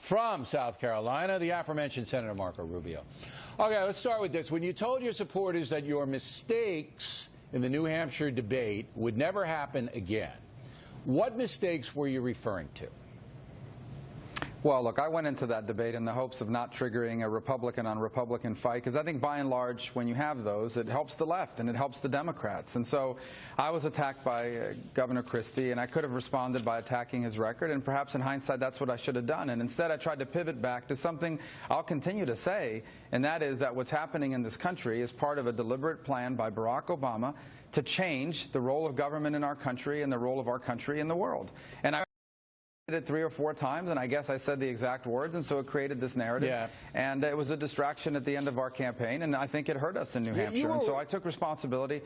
From South Carolina, the aforementioned Senator Marco Rubio. Okay, let's start with this. When you told your supporters that your mistakes in the New Hampshire debate would never happen again, what mistakes were you referring to? Well, look, I went into that debate in the hopes of not triggering a Republican-on-Republican fight, because I think by and large, when you have those, it helps the left and it helps the Democrats. And so I was attacked by Governor Christie, and I could have responded by attacking his record, and perhaps in hindsight, that's what I should have done. And instead, I tried to pivot back to something I'll continue to say, and that is that what's happening in this country is part of a deliberate plan by Barack Obama to change the role of government in our country and the role of our country in the world. And I did it 3 or 4 times, and I guess I said the exact words, and so it created this narrative. Yeah. And it was a distraction at the end of our campaign, and I think it hurt us in New Hampshire. And so I took responsibility.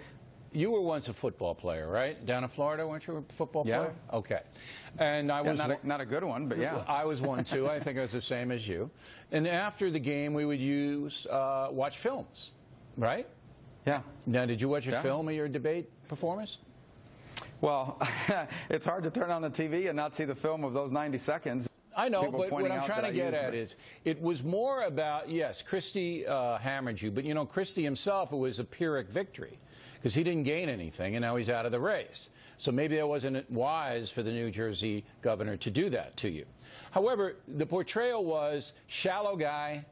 You were once a football player, right? Down in Florida, weren't you a football player? Yeah. Okay. And I was not a good one, but yeah. I was one too. I think I was the same as you. And after the game, we would watch films, right? Yeah. Now, did you watch a film of your debate performance? Well, it's hard to turn on the TV and not see the film of those 90 seconds. I know, but what I'm trying to get at is, it was more about, yes, Christie hammered you, but, you know, Christie himself, it was a Pyrrhic victory, because he didn't gain anything, and now he's out of the race. So maybe that wasn't wise for the New Jersey governor to do that to you. However, the portrayal was shallow guy,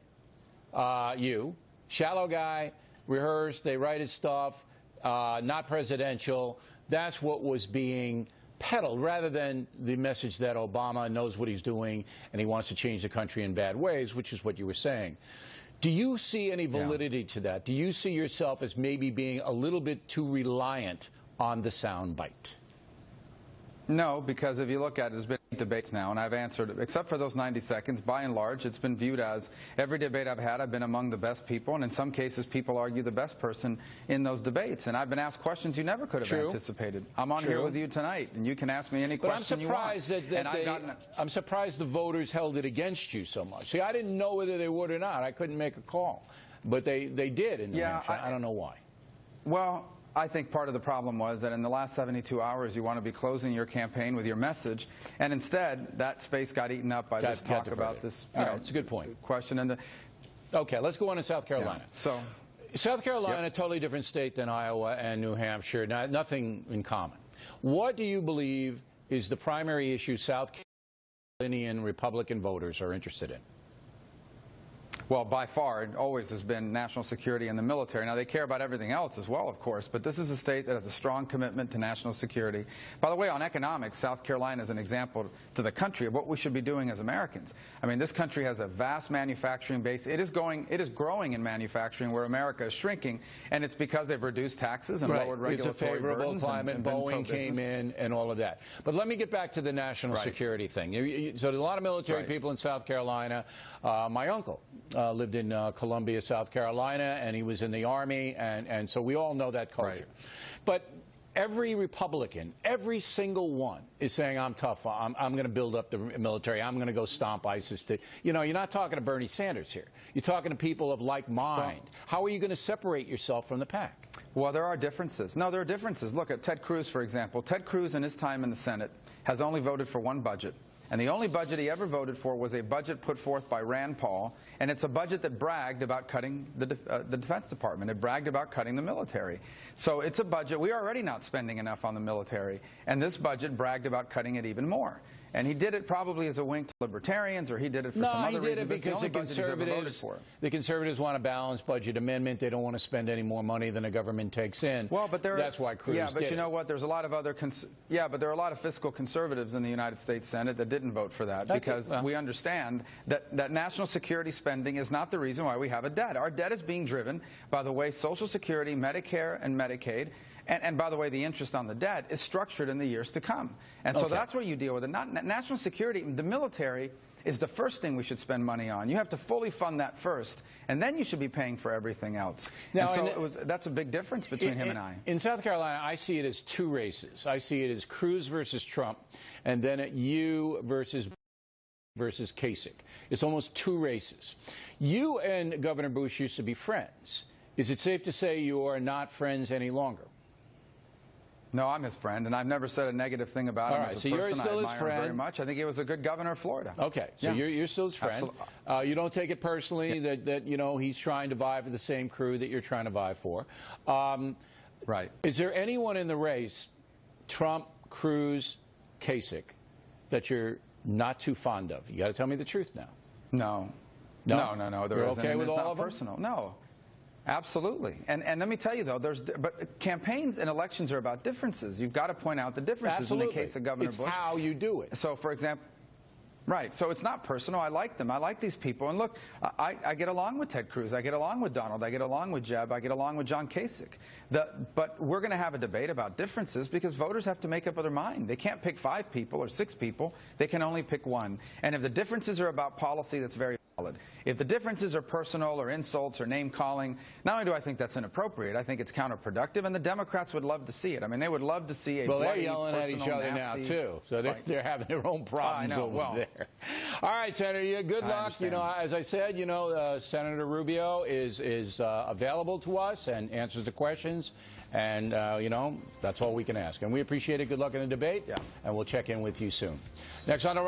shallow guy, rehearsed, they write his stuff, not presidential. That's what was being peddled, rather than the message that Obama knows what he's doing and he wants to change the country in bad ways, which is what you were saying. Do you see any validity to that? Do you see yourself as maybe being a little bit too reliant on the soundbite? No, because if you look at it, there's been debates now, and I've answered, except for those 90 seconds, by and large, it's been viewed as every debate I've had, I've been among the best people, and in some cases, people argue the best person in those debates. And I've been asked questions you never could have anticipated. I'm on here with you tonight, and you can ask me any question you want. I'm surprised the voters held it against you so much. See, I didn't know whether they would or not. I couldn't make a call. But they did in New Hampshire. I don't know why. Well, I think part of the problem was that in the last 72 hours, you want to be closing your campaign with your message, and instead, that space got eaten up by this talk about this. It's a good point. Question. And okay, let's go on to South Carolina. Yeah. So, South Carolina, a totally different state than Iowa and New Hampshire. Nothing in common. What do you believe is the primary issue South Carolinian Republican voters are interested in? Well, by far, it always has been national security and the military. Now, they care about everything else as well, of course, but this is a state that has a strong commitment to national security. By the way, on economics, South Carolina is an example to the country of what we should be doing as Americans. I mean, this country has a vast manufacturing base. It is growing in manufacturing where America is shrinking, and it's because they've reduced taxes and lowered regulatory burdens. It's a favorable climate. And Boeing came in and all of that. But let me get back to the national security thing. So there's a lot of military people in South Carolina. My uncle lived in Columbia, South Carolina, and he was in the Army, and so we all know that culture. But every Republican, every single one, is saying, I'm tough, I'm going to build up the military, I'm going to go stomp ISIS. You know, you're not talking to Bernie Sanders here. You're talking to people of like mind. How are you going to separate yourself from the pack? Well, there are differences. No, there are differences. Look at Ted Cruz, for example. Ted Cruz, in his time in the Senate, has only voted for one budget. And the only budget he ever voted for was a budget put forth by Rand Paul, and it's a budget that bragged about cutting the Defense Department. It bragged about cutting the military. So it's a budget. We're already not spending enough on the military, and this budget bragged about cutting it even more. And he did it probably as a wink to libertarians, or he did it for some other reason. No, he did it because the conservatives want a balanced budget amendment. They don't want to spend any more money than the government takes in. Well, but that's why Cruz did it. You know what? There's a lot of other but there are a lot of fiscal conservatives in the United States Senate that didn't vote for that because we understand that national security spending is not the reason why we have a debt. Our debt is being driven by the way Social Security, Medicare, and Medicaid, and by the way, the interest on the debt is structured in the years to come. And so that's where you deal with it. National security, the military is the first thing we should spend money on. You have to fully fund that first, and then you should be paying for everything else. Now, and so that's a big difference between him and I. In South Carolina, I see it as two races. I see it as Cruz versus Trump, and then you versus Kasich. It's almost two races. You and Governor Bush used to be friends. Is it safe to say you are not friends any longer? No, I'm his friend, and I've never said a negative thing about him as a person. You're still I his friend. Him very much. I think he was a good governor of Florida. Okay, so yeah. you're still his friend. You don't take it personally that he's trying to vie for the same crew that you're trying to vie for. Right. Is there anyone in the race, Trump, Cruz, Kasich, that you're not too fond of? You got to tell me the truth now. No. No. You're okay with all of them? Personal. No. Absolutely. And let me tell you, though, but campaigns and elections are about differences. You've got to point out the differences. Absolutely. In the case of Governor Bush. It's how you do it. So, for example, right. So it's not personal. I like them. I like these people. And look, I get along with Ted Cruz. I get along with Donald. I get along with Jeb. I get along with John Kasich. But we're going to have a debate about differences because voters have to make up their mind. They can't pick 5 people or 6 people. They can only pick 1. And if the differences are about policy, that's very valid. If the differences are personal or insults or name-calling, not only do I think that's inappropriate, I think it's counterproductive, and the Democrats would love to see it. I mean, they would love to see a bloody, they're yelling at each other nasty, now, too, so they're having their own problems over there. All right, Senator, good luck. As I said, Senator Rubio is available to us and answers the questions, and, that's all we can ask. And we appreciate it. Good luck in the debate, and we'll check in with you soon. Next on the